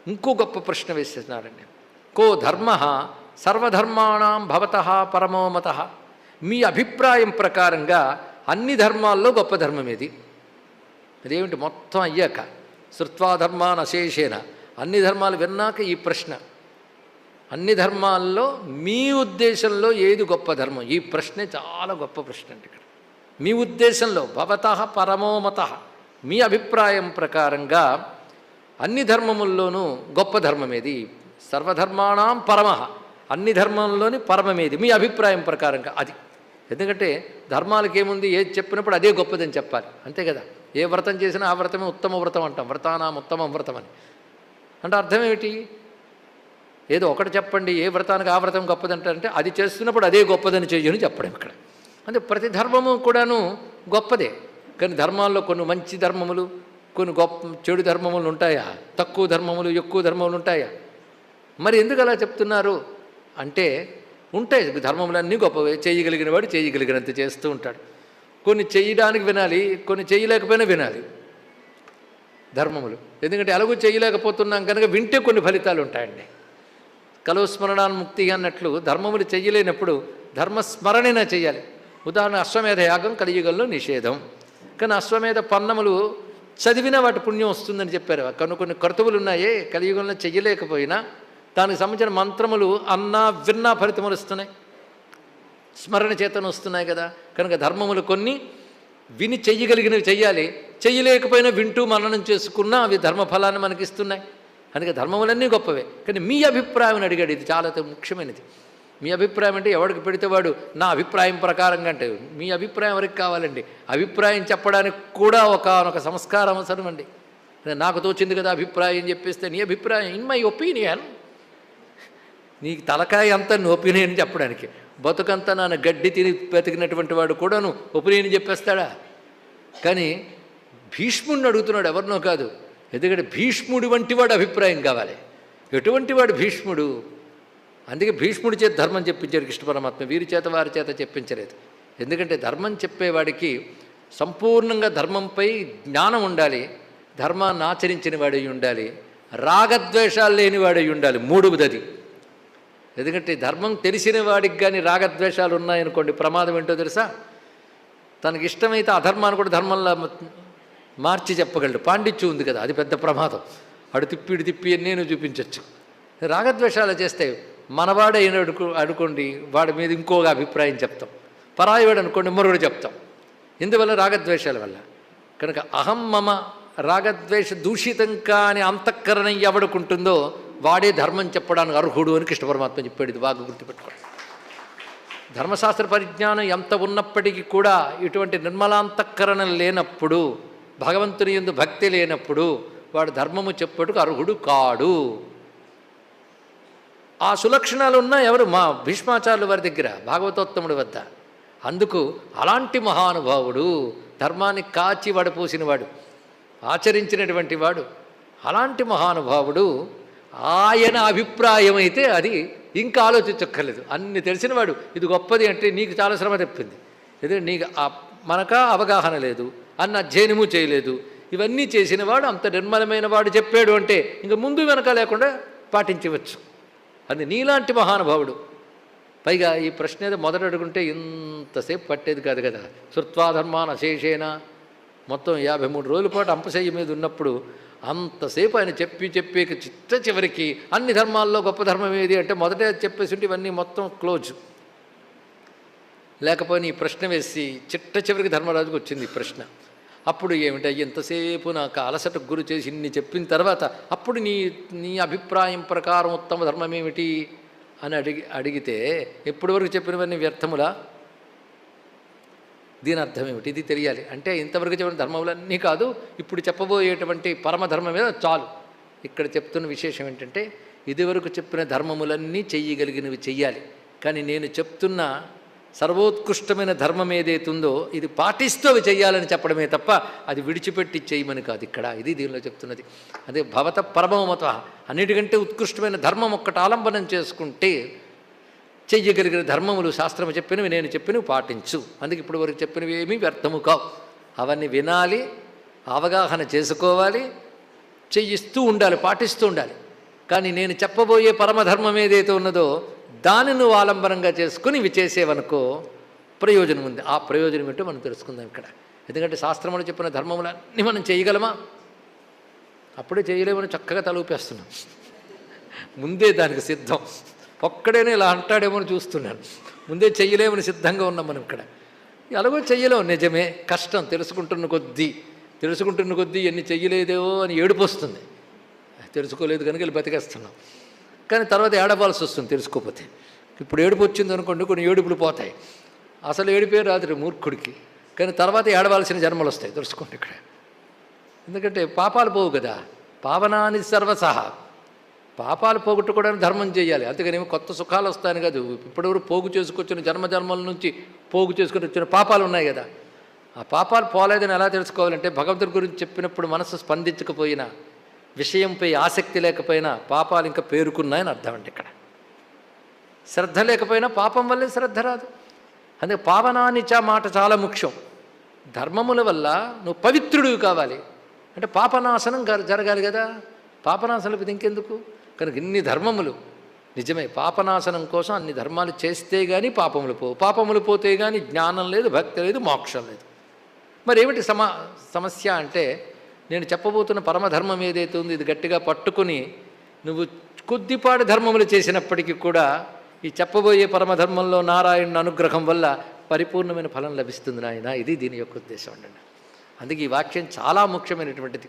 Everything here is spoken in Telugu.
ఇంకో గొప్ప ప్రశ్న వేసేస్తున్నారండి. కో ధర్మ సర్వధర్మాణం భవతః పరమో మతః. మీ అభిప్రాయం ప్రకారంగా అన్ని ధర్మాల్లో గొప్ప ధర్మం ఏది? అదేమిటి? మొత్తం అయ్యాక శృత్వా ధర్మాన్ అశేషేన, అన్ని ధర్మాలు విన్నాక ఈ ప్రశ్న, అన్ని ధర్మాల్లో మీ ఉద్దేశంలో ఏది గొప్ప ధర్మం? ఈ ప్రశ్నే చాలా గొప్ప ప్రశ్న అండి. ఇక్కడ మీ ఉద్దేశంలో భవతః పరమో మతః, మీ అభిప్రాయం ప్రకారంగా అన్ని ధర్మముల్లోనూ గొప్ప ధర్మం ఏది? సర్వధర్మాణం పరమః, అన్ని ధర్మంలోని పరమమేది మీ అభిప్రాయం ప్రకారంగా? అది. ఎందుకంటే ధర్మాలకు ఏముంది, ఏది చెప్పినప్పుడు అదే గొప్పదని చెప్పాలి, అంతే కదా. ఏ వ్రతం చేసినా ఆ వ్రతమే ఉత్తమ వ్రతం అంటాం, వ్రతానాం ఉత్తమం వ్రతం అని. అంటే అర్థం ఏమిటి? ఏదో ఒకటి చెప్పండి, ఏ వ్రతానికి ఆ వ్రతం గొప్పదంటే అది చేస్తున్నప్పుడు అదే గొప్పదని చెయ్యని చెప్పడం ఇక్కడ. అంటే ప్రతి ధర్మము కూడాను గొప్పదే. కానీ ధర్మాల్లో కొన్ని మంచి ధర్మములు, కొన్ని గొప్ప చెడు ధర్మములు ఉంటాయా? తక్కువ ధర్మములు, ఎక్కువ ధర్మములు ఉంటాయా? మరి ఎందుకు అలా చెప్తున్నారు అంటే, ఉంటాయి ధర్మములన్నీ గొప్పవే, చేయగలిగిన వాడు చేయగలిగినంత చేస్తూ ఉంటాడు. కొన్ని చేయడానికి వినాలి, కొన్ని చేయలేకపోయినా వినాలి ధర్మములు. ఎందుకంటే ఎలాగూ చేయలేకపోతున్నాం కనుక వింటే కొన్ని ఫలితాలు ఉంటాయండి. కలవు స్మరణాన్ ముక్తి అన్నట్లు ధర్మములు చేయలేనప్పుడు ధర్మస్మరణైనా చేయాలి. ఉదాహరణ అశ్వమేధ యాగం కలియుగంలో నిషేధం, కానీ అశ్వమేధ పన్నములు చదివినా వాటి పుణ్యం వస్తుందని చెప్పారు. కొన్ని కర్తువులు ఉన్నాయే కలియుగంలో చెయ్యలేకపోయినా దానికి సంబంధించిన మంత్రములు అన్నా విన్నా ఫలితములు వస్తున్నాయి, స్మరణ చేతను వస్తున్నాయి కదా. కనుక ధర్మములు కొన్ని విని చెయ్యగలిగినవి చెయ్యాలి, చెయ్యలేకపోయినా వింటూ మననం చేసుకున్నా అవి ధర్మఫలాన్ని మనకిస్తున్నాయి. అందుకే ధర్మములన్నీ గొప్పవే. కానీ మీ అభిప్రాయం అడిగాడు, ఇది చాలా ముఖ్యమైనది. మీ అభిప్రాయం అంటే ఎవరికి పెడితే వాడు నా అభిప్రాయం ప్రకారంగా అంటే, మీ అభిప్రాయం ఎవరికి కావాలండి? అభిప్రాయం చెప్పడానికి కూడా ఒక సంస్కారం అవసరం అండి. నాకు తోచింది కదా అభిప్రాయం చెప్పేస్తే నీ అభిప్రాయం ఇన్ మై ఒపీనియన్, నీకు తలకాయ అంతా నీ ఒపీనియన్ చెప్పడానికి. బతుకంతా నన్ను గడ్డి తిని బతికినటువంటి వాడు కూడాను ఒపీనియన్ చెప్పేస్తాడా? కానీ భీష్ముడిని అడుగుతున్నాడు, ఎవరినో కాదు. ఎందుకంటే భీష్ముడి వంటి వాడు అభిప్రాయం కావాలి. ఎటువంటి వాడు భీష్ముడు? అందుకే భీష్ముడి చేత ధర్మం చెప్పించాడు కృష్ణ పరమాత్మ, వీరి చేత వారి చేత చెప్పించలేదు. ఎందుకంటే ధర్మం చెప్పేవాడికి సంపూర్ణంగా ధర్మంపై జ్ఞానం ఉండాలి, ధర్మాన్ని ఆచరించిన వాడై ఉండాలి, రాగద్వేషాలు లేనివాడై ఉండాలి. మూడవది అది. ఎందుకంటే ధర్మం తెలిసిన వాడికి కానీ రాగద్వేషాలు ఉన్నాయనుకోండి, ప్రమాదం ఏంటో తెలుసా? తనకి ఇష్టమైతే అధర్మాన్ని కూడా ధర్మంలో మార్చి చెప్పగలడు. పాండిత్యం ఉంది కదా, అది పెద్ద ప్రమాదం. అడు తిప్పి ఇటు తిప్పి నేను చూపించవచ్చు. రాగద్వేషాలు చేస్తే మనవాడైన అనుకోండి, వాడి మీద ఇంకోగా అభిప్రాయం చెప్తాం, పరాయివాడు అనుకోండి మరొకటి చెప్తాం. ఇందువల్ల రాగద్వేషాల వల్ల. కనుక అహం మమ రాగద్వేష దూషితం కాని అంతఃకరణం ఎవడుకుంటుందో వాడే ధర్మం చెప్పడానికి అర్హుడు అని కృష్ణ పరమాత్మ చెప్పాడు. ఇది బాగా గుర్తుపెట్టుకోండి. ధర్మశాస్త్ర పరిజ్ఞానం ఎంత ఉన్నప్పటికీ కూడా ఇటువంటి నిర్మలాంతఃకరణం లేనప్పుడు, భగవంతుని యందు భక్తి లేనప్పుడు వాడు ధర్మము చెప్పుటకు అర్హుడు కాడు. ఆ సులక్షణాలు ఉన్న ఎవరు? మా భీష్మాచార్యుల వారి దగ్గర, భాగవతోత్తముడి వద్ద. అందుకు అలాంటి మహానుభావుడు, ధర్మాన్ని కాచి వడపోసినవాడు, ఆచరించినటువంటి వాడు, అలాంటి మహానుభావుడు ఆయన అభిప్రాయం అయితే అది ఇంకా ఆలోచించక్కర్లేదు. అన్ని తెలిసినవాడు ఇది గొప్పది అంటే నీకు చాలా శ్రమ తెప్పింది. ఎందుకంటే నీకు మనకా అవగాహన లేదు, అన్న అధ్యయనము చేయలేదు. ఇవన్నీ చేసినవాడు అంత నిర్మలమైన వాడు చెప్పాడు అంటే ఇంక ముందు వెనక లేకుండా పాటించవచ్చు. అది నీలాంటి మహానుభావుడు. పైగా ఈ ప్రశ్న ఏదో మొదట అడుగుంటే ఇంతసేపు పట్టేది కాదు కదా. శృత్వా ధర్మాన్ అశేషేన మొత్తం 53 రోజుల పాటు అంపశయ్య మీద ఉన్నప్పుడు అంతసేపు ఆయన చెప్పి చివరికి అన్ని ధర్మాల్లో గొప్ప ధర్మం ఏది అంటే మొదటే చెప్పేసి ఉంటే ఇవన్నీ మొత్తం క్లోజ్. లేకపోయినా ఈ ప్రశ్న వేసి చివరికి ధర్మరాజుకు వచ్చింది ఈ ప్రశ్న. అప్పుడు ఏమిటి, ఎంతసేపు నాకు అలసటకు గురి చేసి ఇన్ని చెప్పిన తర్వాత అప్పుడు నీ అభిప్రాయం ప్రకారం ఉత్తమ ధర్మం ఏమిటి అని అడిగితే ఎప్పటి వరకు చెప్పినవన్నీ వ్యర్థములా? దీని అర్థం ఏమిటి? ఇది తెలియాలి. అంటే ఇంతవరకు చెప్పిన ధర్మములన్నీ కాదు, ఇప్పుడు చెప్పబోయేటువంటి పరమధర్మం మీద చాలు. ఇక్కడ చెప్తున్న విశేషం ఏంటంటే, ఇదివరకు చెప్పిన ధర్మములన్నీ చెయ్యగలిగినవి చెయ్యాలి. కానీ నేను చెప్తున్న సర్వోత్కృష్టమైన ధర్మం ఏదైతుందో ఇది పాటిస్తూ అవి చెయ్యాలని చెప్పడమే తప్ప అది విడిచిపెట్టి చేయమని కాదు ఇక్కడ. ఇది దీనిలో చెప్తున్నది. అదే భవత పరమమత, అన్నిటికంటే ఉత్కృష్టమైన ధర్మం ఒక్కటి ఆలంబనం చేసుకుంటే చెయ్యగలిగిన ధర్మములు శాస్త్రము చెప్పినవి నేను చెప్పినవి పాటించు. అందుకే ఇప్పుడు వరకు చెప్పినవి ఏమీ వ్యర్థము కావు. అవన్నీ వినాలి, అవగాహన చేసుకోవాలి, చెయ్యిస్తూ ఉండాలి, పాటిస్తూ ఉండాలి. కానీ నేను చెప్పబోయే పరమధర్మం ఏదైతే ఉన్నదో దాన్ని నువ్వు ఆలంబనంగా చేసుకుని ఇవి చేసేవనుకో ప్రయోజనం ఉంది. ఆ ప్రయోజనం ఏంటో మనం తెలుసుకుందాం ఇక్కడ. ఎందుకంటే శాస్త్రములు చెప్పిన ధర్మములన్నీ మనం చేయగలమా? అప్పుడే చేయలేమని చక్కగా తలూపేస్తున్నాం. ముందే దానికి సిద్ధం. ఒక్కడేనే ఇలా అంటాడేమో అని చూస్తున్నాను. ముందే చెయ్యలేమని సిద్ధంగా ఉన్నాం మనం ఇక్కడ. ఎలాగో చెయ్యలేము, నిజమే, కష్టం. తెలుసుకుంటున్న కొద్దీ ఎన్ని చెయ్యలేదేవో అని ఏడుపు వస్తుంది. తెలుసుకోలేదు కనుక వెళ్ళి బతికేస్తున్నాం. కానీ తర్వాత ఏడవాల్సి వస్తుంది తెలుసుకోకపోతే. ఇప్పుడు ఏడుపు వచ్చింది అనుకోండి, కొన్ని ఏడుపులు పోతాయి. అసలు ఏడిపే రాదు మూర్ఖుడికి, కానీ తర్వాత ఏడవలసిన జన్మలు వస్తాయి. తెలుసుకోండి ఇక్కడ. ఎందుకంటే పాపాలు పోవు కదా. పావనాని సర్వసహ. పాపాలు పోగొట్టుకోవడానికి ధర్మం చేయాలి. అంతేగాని కొత్త సుఖాలు వస్తాయని కాదు. ఇప్పటివరకు పోగు చేసుకొచ్చిన జన్మల నుంచి పోగు చేసుకుని వచ్చిన పాపాలు ఉన్నాయి కదా. ఆ పాపాలు పోలేదని ఎలా తెలుసుకోవాలంటే భగవంతుడి గురించి చెప్పినప్పుడు మనసు స్పందించకపోయినా, విషయంపై ఆసక్తి లేకపోయినా పాపాలు ఇంకా పేరుకున్నాయని అర్థం అండి ఇక్కడ. శ్రద్ధ లేకపోయినా పాపం వల్లే శ్రద్ధ రాదు. అందుకే పావనానిచ మాట చాలా ముఖ్యం. ధర్మముల వల్ల నువ్వు పవిత్రుడివి కావాలి అంటే పాపనాశనం జరగాలి కదా. పాపనాశనం ఇది ఇంకెందుకు? కనుక ఇన్ని ధర్మములు నిజమే. పాపనాశనం కోసం అన్ని ధర్మాలు చేస్తే కానీ పాపములు పోవు. పాపములు పోతే కానీ జ్ఞానం లేదు, భక్తి లేదు, మోక్షం లేదు. మరి ఏమిటి సమస్య అంటే, నేను చెప్పబోతున్న పరమధర్మం ఏదైతే ఉందో ఇది గట్టిగా పట్టుకుని నువ్వు కొద్దిపాటి ధర్మములు చేసినప్పటికీ కూడా ఈ చెప్పబోయే పరమధర్మంలో నారాయణ అనుగ్రహం వల్ల పరిపూర్ణమైన ఫలం లభిస్తుంది నాయన. ఇది దీని యొక్క ఉద్దేశం అండి. అందుకే ఈ వాక్యం చాలా ముఖ్యమైనటువంటిది.